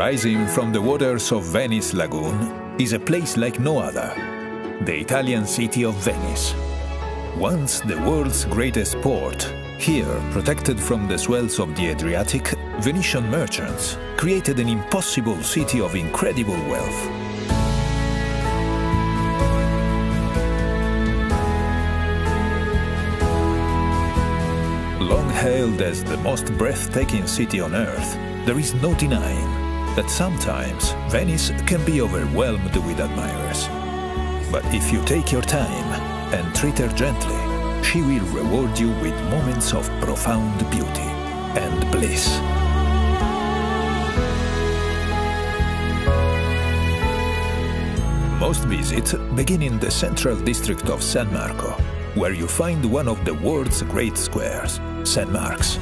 Rising from the waters of Venice Lagoon is a place like no other, the Italian city of Venice. Once the world's greatest port, here, protected from the swells of the Adriatic, Venetian merchants created an impossible city of incredible wealth. Long hailed as the most breathtaking city on earth, there is no denying that sometimes Venice can be overwhelmed with admirers. But if you take your time and treat her gently, she will reward you with moments of profound beauty and bliss. Most visits begin in the central district of San Marco, where you find one of the world's great squares, St. Mark's.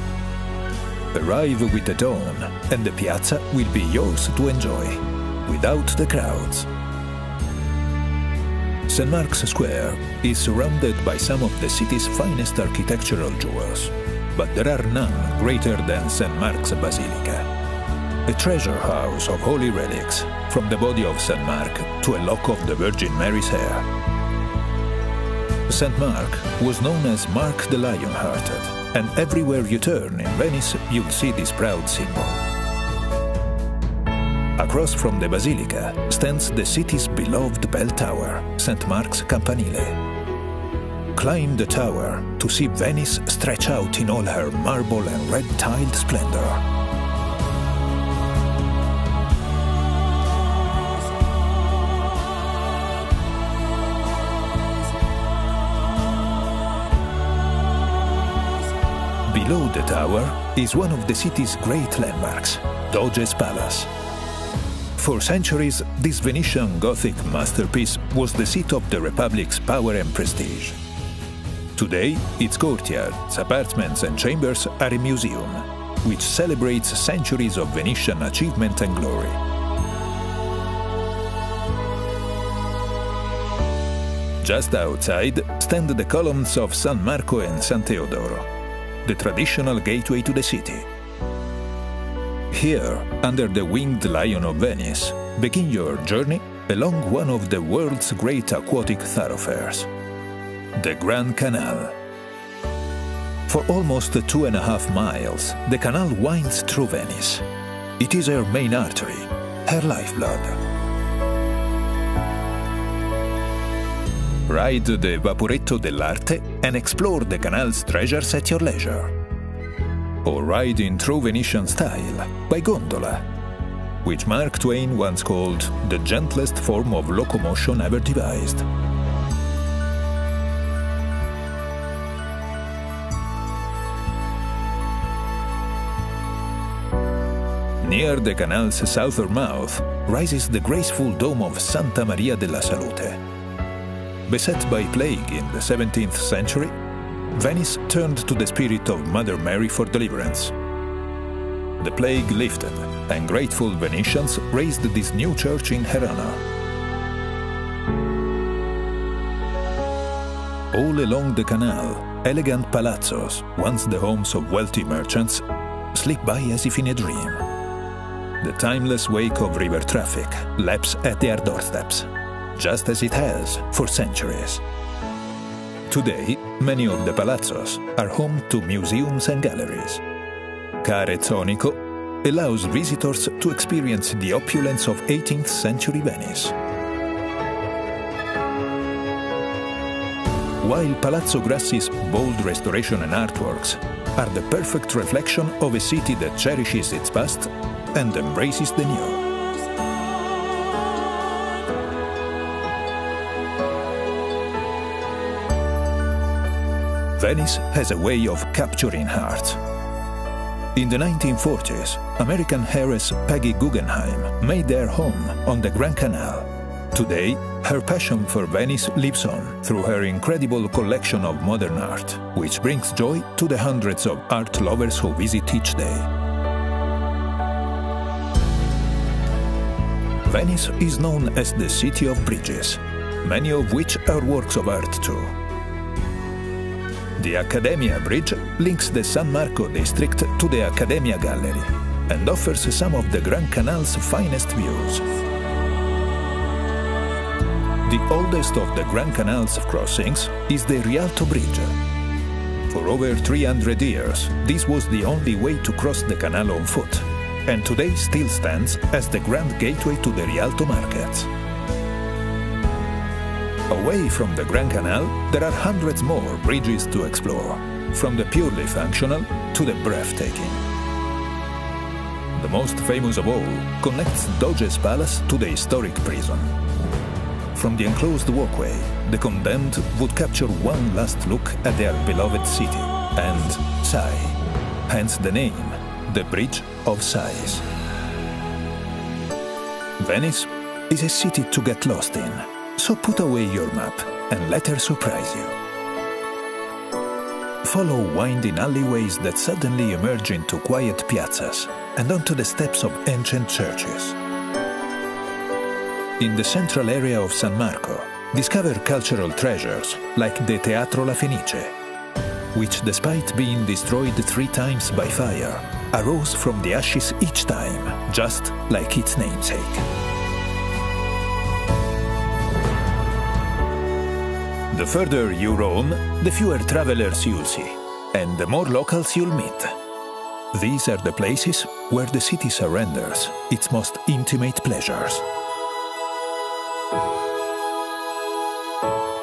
Arrive with the dawn, and the piazza will be yours to enjoy, without the crowds. St. Mark's Square is surrounded by some of the city's finest architectural jewels, but there are none greater than St. Mark's Basilica, a treasure house of holy relics, from the body of St. Mark to a lock of the Virgin Mary's hair. St. Mark was known as Mark the Lion-Hearted, and everywhere you turn in Venice, you'll see this proud symbol. Across from the Basilica stands the city's beloved bell tower, St. Mark's Campanile. Climb the tower to see Venice stretch out in all her marble and red-tiled splendor. Below the tower is one of the city's great landmarks, Doge's Palace. For centuries, this Venetian Gothic masterpiece was the seat of the Republic's power and prestige. Today, its courtyards, apartments and chambers are a museum, which celebrates centuries of Venetian achievement and glory. Just outside stand the columns of San Marco and San Teodoro, the traditional gateway to the city. Here, under the winged lion of Venice, begin your journey along one of the world's great aquatic thoroughfares, the Grand Canal. For almost 2.5 miles, the canal winds through Venice. It is her main artery, her lifeblood. Ride the Vaporetto dell'Arte and explore the canal's treasures at your leisure. Or ride in true Venetian style by gondola, which Mark Twain once called the gentlest form of locomotion ever devised. Near the canal's southern mouth rises the graceful dome of Santa Maria della Salute. Beset by plague in the 17th century, Venice turned to the spirit of Mother Mary for deliverance. The plague lifted, and grateful Venetians raised this new church in her honor. All along the canal, elegant palazzos, once the homes of wealthy merchants, slip by as if in a dream. The timeless wake of river traffic laps at their doorsteps, just as it has for centuries. Today, many of the palazzos are home to museums and galleries. Carezzonico allows visitors to experience the opulence of 18th century Venice. While Palazzo Grassi's bold restoration and artworks are the perfect reflection of a city that cherishes its past and embraces the new. Venice has a way of capturing hearts. In the 1940s, American heiress Peggy Guggenheim made their home on the Grand Canal. Today, her passion for Venice lives on through her incredible collection of modern art, which brings joy to the hundreds of art lovers who visit each day. Venice is known as the City of Bridges, many of which are works of art too. The Accademia Bridge links the San Marco district to the Accademia Gallery, and offers some of the Grand Canal's finest views. The oldest of the Grand Canal's crossings is the Rialto Bridge. For over 300 years, this was the only way to cross the canal on foot, and today still stands as the grand gateway to the Rialto markets. Away from the Grand Canal, there are hundreds more bridges to explore, from the purely functional to the breathtaking. The most famous of all connects Doge's Palace to the historic prison. From the enclosed walkway, the condemned would capture one last look at their beloved city and sigh, hence the name, the Bridge of Sighs. Venice is a city to get lost in, so put away your map and let her surprise you. Follow winding alleyways that suddenly emerge into quiet piazzas and onto the steps of ancient churches. In the central area of San Marco, discover cultural treasures like the Teatro La Fenice, which, despite being destroyed 3 times by fire, arose from the ashes each time, just like its namesake. The further you roam, the fewer travelers you'll see, and the more locals you'll meet. These are the places where the city surrenders its most intimate pleasures.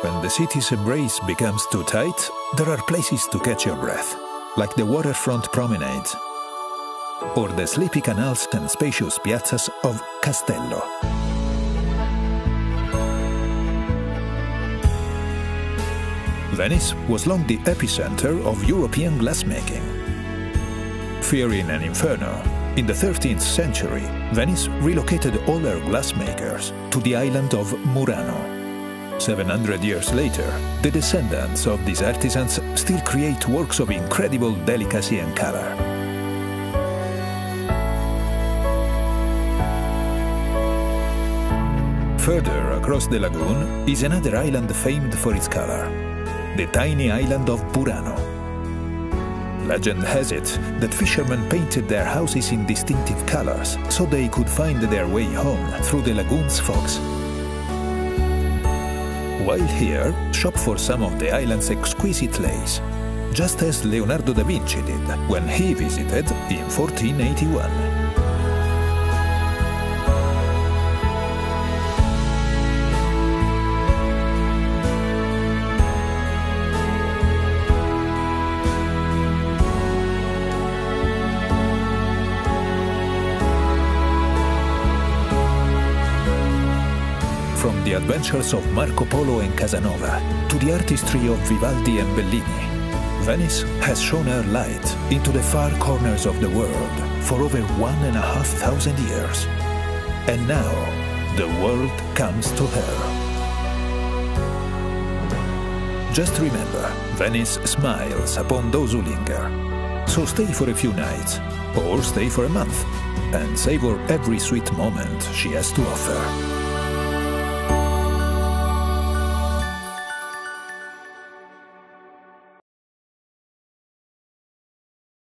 When the city's embrace becomes too tight, there are places to catch your breath, like the waterfront promenades, or the sleepy canals and spacious piazzas of Castello. Venice was long the epicenter of European glassmaking. Fearing an inferno, in the 13th century, Venice relocated all her glassmakers to the island of Murano. 700 years later, the descendants of these artisans still create works of incredible delicacy and color. Further across the lagoon is another island famed for its color, the tiny island of Burano. Legend has it that fishermen painted their houses in distinctive colors so they could find their way home through the lagoon's fogs. While here, shop for some of the island's exquisite lace, just as Leonardo da Vinci did when he visited in 1481. From the adventures of Marco Polo and Casanova to the artistry of Vivaldi and Bellini, Venice has shone her light into the far corners of the world for over 1,500 years. And now, the world comes to her. Just remember, Venice smiles upon those who linger. So stay for a few nights, or stay for a month, and savor every sweet moment she has to offer.